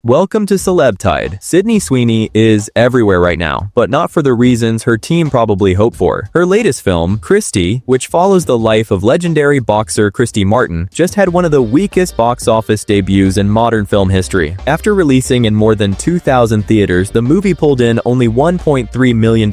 Welcome to CelebTide. Sydney Sweeney is everywhere right now, but not for the reasons her team probably hoped for. Her latest film, Christy, which follows the life of legendary boxer Christy Martin, just had one of the weakest box office debuts in modern film history. After releasing in more than 2,000 theaters, the movie pulled in only $1.3 million,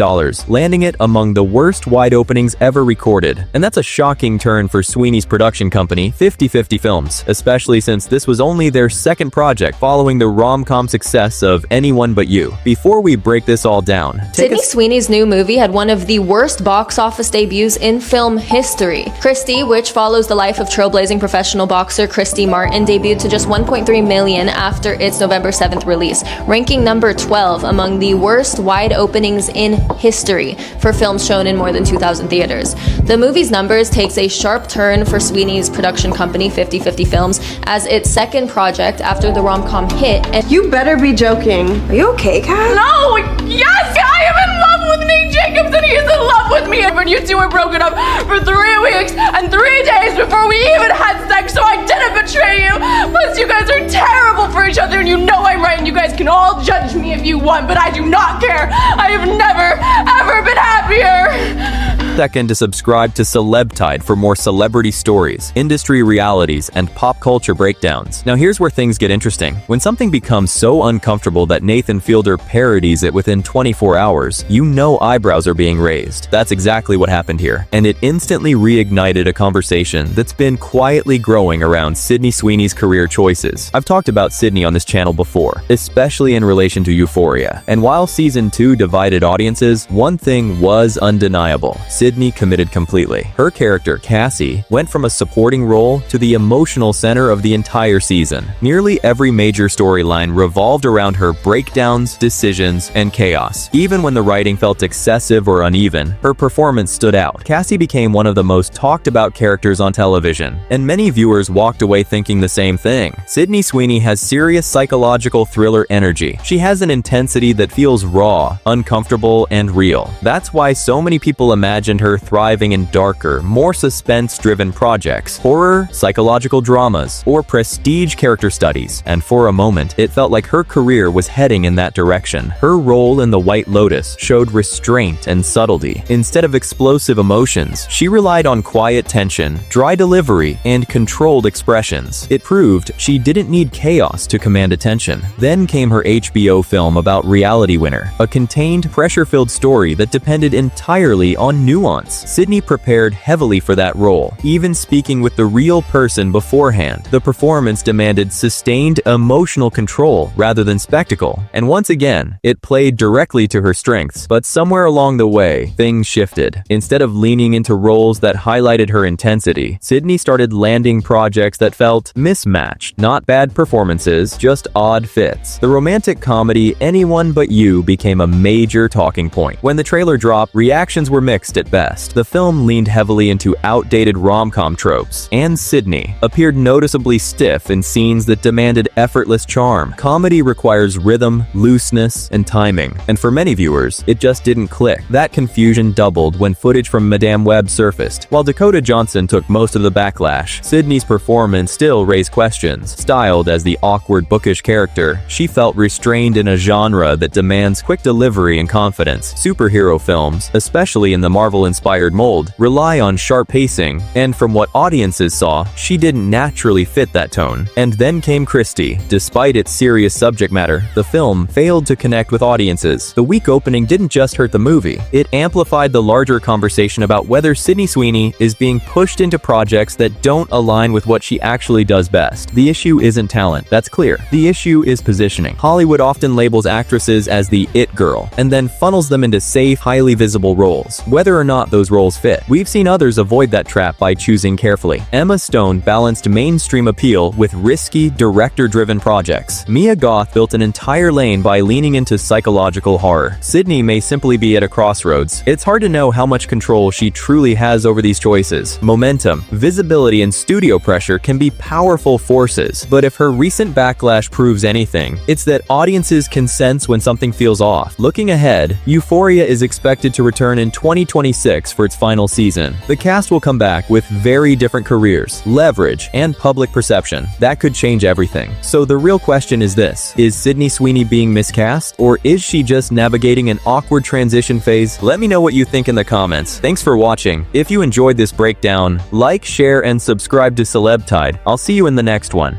landing it among the worst wide openings ever recorded. And that's a shocking turn for Sweeney's production company, 50/50 Films, especially since this was only their second project following the rom-com success of Anyone But You. Before we break this all down, Sydney Sweeney's new movie had one of the worst box office debuts in film history. Christy, which follows the life of trailblazing professional boxer Christy Martin, debuted to just $1.3 million after its November 7th release, ranking number 12 among the worst wide openings in history for films shown in more than 2,000 theaters. The movie's numbers takes a sharp turn for Sweeney's production company, 50/50 Films, as its second project after the rom-com hit. And you better be joking. Are you okay, Kat? No! Yes! I am in love with Nate Jacobs and he is in love with me! But you two were broken up for 3 weeks and 3 days before we even had sex, so I didn't betray you! Plus, you guys are terrible for each other and you know I'm right and you guys can all judge me if you want, but I do not care! I have never, ever been happier! Second to subscribe to CelebTide for more celebrity stories, industry realities, and pop culture breakdowns. Now here's where things get interesting. When something becomes so uncomfortable that Nathan Fielder parodies it within 24 hours, you know eyebrows are being raised. That's exactly what happened here, and it instantly reignited a conversation that's been quietly growing around Sydney Sweeney's career choices. I've talked about Sydney on this channel before, especially in relation to Euphoria, and while season 2 divided audiences, one thing was undeniable. Sydney committed completely. Her character, Cassie, went from a supporting role to the emotional center of the entire season. Nearly every major storyline revolved around her breakdowns, decisions, and chaos. Even when the writing felt excessive or uneven, her performance stood out. Cassie became one of the most talked about characters on television, and many viewers walked away thinking the same thing. Sydney Sweeney has serious psychological thriller energy. She has an intensity that feels raw, uncomfortable, and real. That's why so many people imagined her thriving in darker, more suspense-driven projects, horror, psychological dramas, or prestige character studies, and for a moment, it felt like her career was heading in that direction. Her role in The White Lotus showed restraint and subtlety. Instead of explosive emotions, she relied on quiet tension, dry delivery, and controlled expressions. It proved she didn't need chaos to command attention. Then came her HBO film about Reality Winner, a contained, pressure-filled story that depended entirely on nuance. Sydney prepared heavily for that role, even speaking with the real person beforehand. The performance demanded sustained emotional control rather than spectacle, and once again, it played directly to her strengths. But somewhere along the way, things shifted. Instead of leaning into roles that highlighted her intensity, Sydney started landing projects that felt mismatched. Not bad performances, just odd fits. The romantic comedy Anyone But You became a major talking point. When the trailer dropped, reactions were mixed at best. The film leaned heavily into outdated rom-com tropes, and Sydney appeared noticeably stiff in scenes that demanded effortless charm. Comedy requires rhythm, looseness, and timing, and for many viewers, it just didn't click. That confusion doubled when footage from Madame Web surfaced. While Dakota Johnson took most of the backlash, Sydney's performance still raised questions. Styled as the awkward, bookish character, she felt restrained in a genre that demands quick delivery and confidence. Superhero films, especially in the Marvel-inspired mold, rely on sharp pacing, and from what audiences saw, she didn't naturally fit that tone. And then came Christy. Despite its serious subject matter, the film failed to connect with audiences. The weak opening didn't just hurt the movie, it amplified the larger conversation about whether Sydney Sweeney is being pushed into projects that don't align with what she actually does best. The issue isn't talent, that's clear. The issue is positioning. Hollywood often labels actresses as the it girl, and then funnels them into safe, highly visible roles, whether or not those roles fit. We've seen others avoid that trap by choosing carefully. Emma Stone balanced mainstream appeal with risky, director-driven projects. Mia Goth built an entire lane by leaning into psychological horror. Sydney may simply be at a crossroads. It's hard to know how much control she truly has over these choices. Momentum, visibility, and studio pressure can be powerful forces, but if her recent backlash proves anything, it's that audiences can sense when something feels off. Looking ahead, Euphoria is expected to return in 2026 6 for its final season. The cast will come back with very different careers, leverage, and public perception. That could change everything. So the real question is this: is Sydney Sweeney being miscast, or is she just navigating an awkward transition phase? Let me know what you think in the comments. Thanks for watching. If you enjoyed this breakdown, like, share, and subscribe to CelebTide. I'll see you in the next one.